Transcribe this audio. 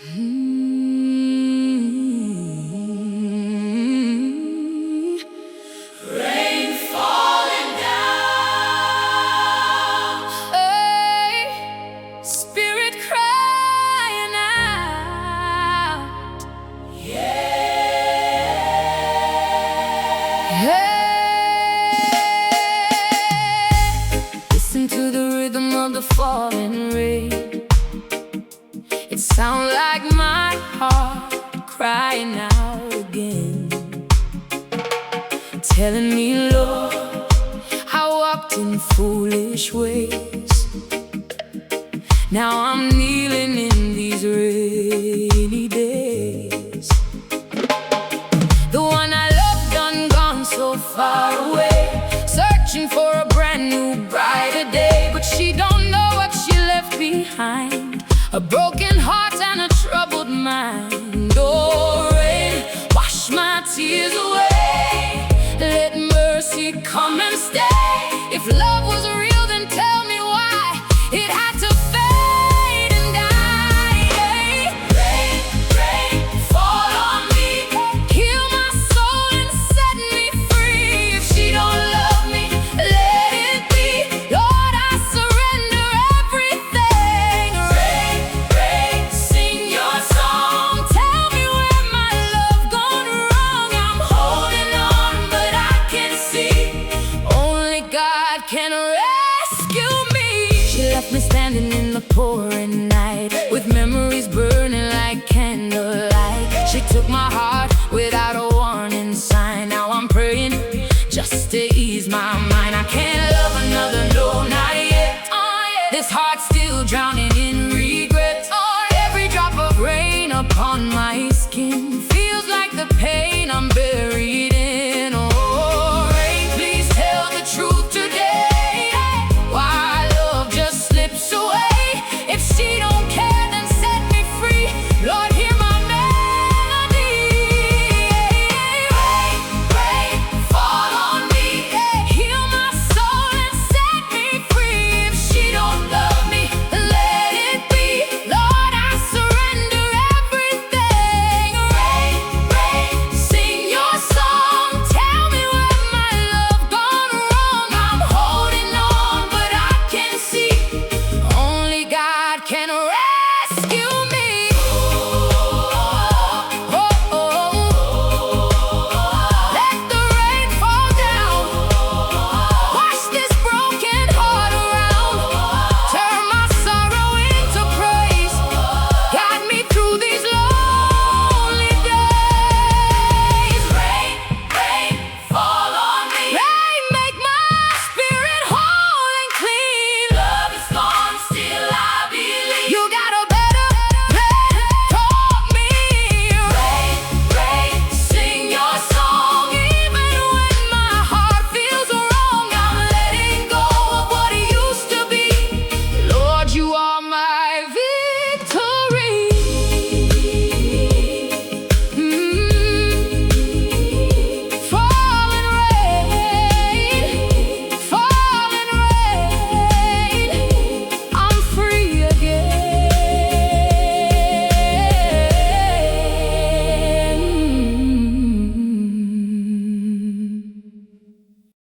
Rain falling down, hey, spirit crying out, yeah. Hey, listen to the rhythm of the falling rain. It sounds like my heart crying out again, telling me, Lord, I walked in foolish ways. Now I'm kneeling in these rainy days. The one I loved done gone so far away, searching for a brand new brighter day. But she don't know what she left behind, a broken heart and a troubled mind. Oh, rain, wash my tears away. Let mercy come and stay. If love was real, then tell me why it had to fade and die. Rain, rain, fall on me, heal my soul and set me free. If she don't love me, let it be. Lord, I surrender everything. Rain, rain, sing your song. Tell me where my love gone wrong. I'm holding on, but I can see only God can rescue me. She left me standing in the pouring night, with memories burning like candlelight. She took my heart without a warning sign. Now I'm praying just to ease my mind.